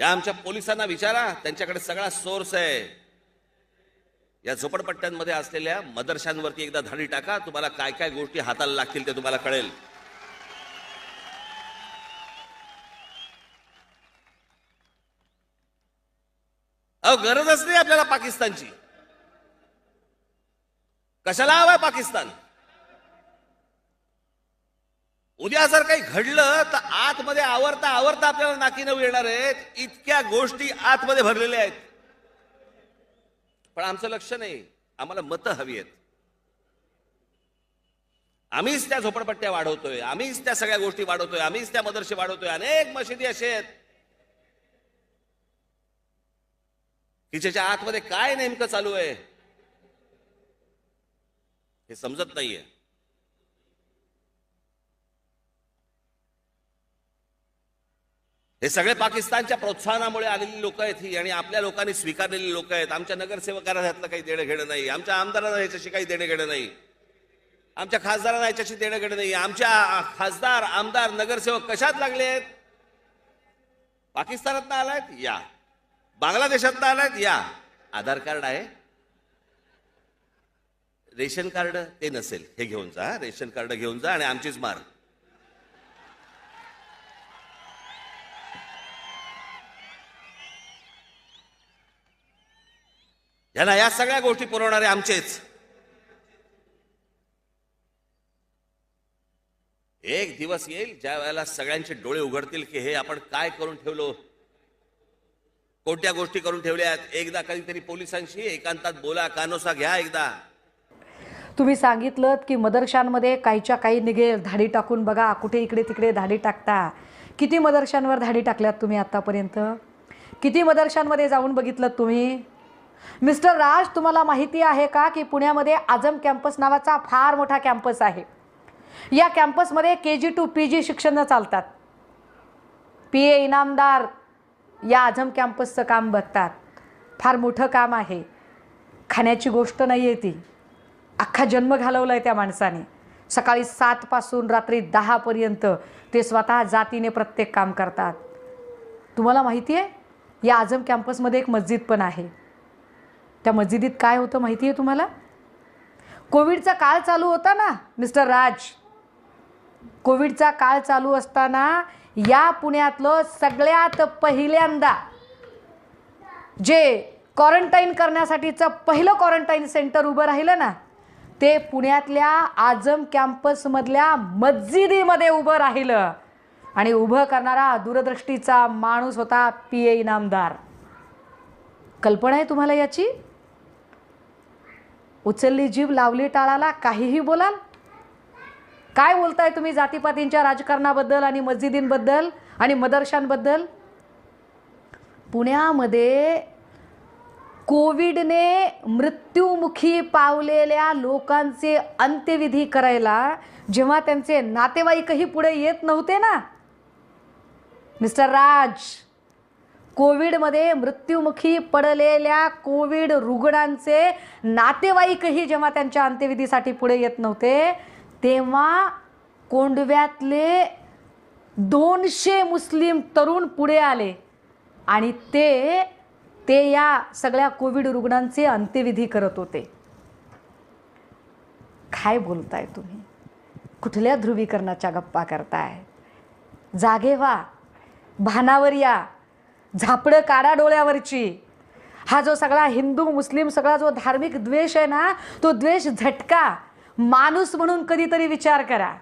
या आमच्या पोलिसांना विचारा, त्यांच्याकडे सगळा सोर्स आहे। या झोपडपट्ट्यांमध्ये असलेल्या मदरशांवरती एकदा धाडी टाका, तुम्हाला काय काय गोष्टी हाताला लागतील ते तुम्हाला कळेल। गरजच नाही आपल्याला पाकिस्तानची। कशाला हवाय पाकिस्तान? उद्या जर काही घडलं तर आतमध्ये आवरता आवरता आपल्याला नाकी नऊ येणार आहेत। इतक्या गोष्टी आतमध्ये भरलेल्या आहेत, पण आमचं लक्ष नाही। आम्हाला मतं हवी आहेत। आम्हीच त्या झोपडपट्ट्या वाढवतोय, आम्हीच त्या सगळ्या गोष्टी वाढवतोय, आम्हीच त्या मदरसे वाढवतोय। अनेक मशिदी असे आहेत की ज्याच्या आतमध्ये काय नेमकं चालू आहे हे समजत नाहीये। हे सगळे पाकिस्तानच्या प्रोत्साहनामुळे आलेली लोक आहेत ही, आणि आपल्या लोकांनी स्वीकारलेली लोक आहेत। आमच्या नगरसेवकांना ह्यातलं काही देणं घेणं नाही, आमच्या आमदारांना ह्याच्याशी काही देणं घेणं नाही, आमच्या खासदारांना ह्याच्याशी देणं घेणं नाही। आमच्या खासदार, आमदार, नगरसेवक कशात लागले आहेत? पाकिस्तानातनं आलायत या, बांगलादेशातनं आलायत या। आधार कार्ड आहे, रेशन कार्ड ते नसेल, हे घेऊन जा, रेशन कार्ड घेऊन जा आणि आमचीच मार। यांना या सगळ्या गोष्टी पुरवणारे आमचेच। एक दिवस येईल ज्या वेळेला सगळ्यांचे डोळे उघडतील की हे आपण काय करून ठेवलो, कोणत्या गोष्टी करून ठेवल्यात। एकदा कधीतरी पोलिसांशी एकांतात बोला, कानोसा घ्या एकदा। तुम्ही सांगितलं की मदरशांमध्ये काहीच्या काही निघेल, धाडी टाकून बघा, कुठे इकडे तिकडे धाडी टाकता। किती मदरशांवर धाडी टाकल्यात तुम्ही आतापर्यंत? किती मदरशांमध्ये जाऊन बघितलं तुम्ही? मिस्टर राज, तुम्हाला माहिती आहे का की पुण्यामध्ये आझम कॅम्पस नावाचा फार मोठा कॅम्पस आहे। या कॅम्पसमध्ये KG to PG शिक्षण चालतात। PA इनामदार या आझम कॅम्पसचं काम बघतात। फार मोठं काम आहे, खाण्याची गोष्ट नाही आहे ती। अख्खा जन्म घालवला आहे त्या माणसाने। सकाळी 7 पासून रात्री 10 पर्यंत ते स्वतः जातीने प्रत्येक काम करतात। तुम्हाला माहिती आहे, या आझम कॅम्पसमध्ये एक मस्जिद पण आहे। त्या मस्जिदीत काय होतं माहिती आहे तुम्हाला? कोविडचा काळ चालू होता ना मिस्टर राज, कोविडचा काळ चालू असताना या पुण्यातलं सगळ्यात पहिल्यांदा जे क्वारंटाईन करण्यासाठीचं पहिलं क्वारंटाईन सेंटर उभं राहिलं ना, ते पुण्यातल्या आझम कॅम्पसमधल्या मस्जिदीमध्ये उभं राहिलं। आणि उभं करणारा दूरदृष्टीचा माणूस होता PA इनामदार। कल्पना आहे तुम्हाला याची? उचलली जीभ लावली टाळाला, काहीही बोलाल? काय बोलताय तुम्ही जातीपातींच्या राजकारणाबद्दल आणि मस्जिदींबद्दल आणि मदरशांबद्दल? पुण्यामध्ये कोविडने मृत्युमुखी पावलेल्या लोकांचे अंत्यविधी करायला जेव्हा त्यांचे नातेवाईकही पुढे येत नव्हते ना मिस्टर राज, कोविडमध्ये मृत्युमुखी पडलेल्या कोविड रुग्णांचे नातेवाईकही जेव्हा त्यांच्या अंत्यविधीसाठी पुढे येत नव्हते, तेव्हा कोंडव्यातले 200 मुस्लिम तरुण पुढे आले आणि ते या सगळ्या कोविड रुग्णांचे अंत्यविधी करत होते। काय बोलताय तुम्ही? कुठल्या ध्रुवीकरणाच्या गप्पा करताय? जागे व्हा, भानावर या, झापडं काढा डोळ्यावरची। हा जो सगळा हिंदू मुस्लिम सगळा जो धार्मिक द्वेष आहे ना, तो द्वेष झटका। माणूस म्हणून कधीतरी विचार करा,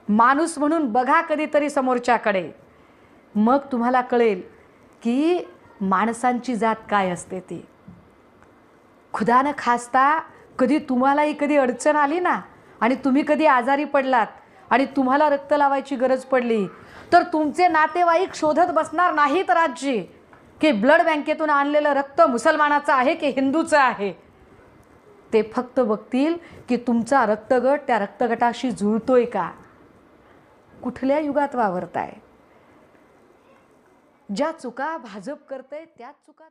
माणूस म्हणून बघा कधीतरी समोरच्याकडे, मग तुम्हाला कळेल की माणसांची जात काय असते ती। खुदा न खास्ता कधी तुम्हालाही कधी अडचण आली ना, आणि तुम्ही कधी आजारी पडलात आणि तुम्हाला रक्त लावायची गरज पडली, तर तुमचे नातेवाईक शोधत बसणार नाहीत राज्य की ब्लड बँकेतून आणलेलं रक्त मुसलमानाचं आहे की हिंदूचं आहे। ते फक्त बघतील की तुमचा रक्तगट त्या रक्तगटाशी जुळतोय का। कुठल्या युगात वावरताय? ज्या चुका भाजप करतंय त्याच चुका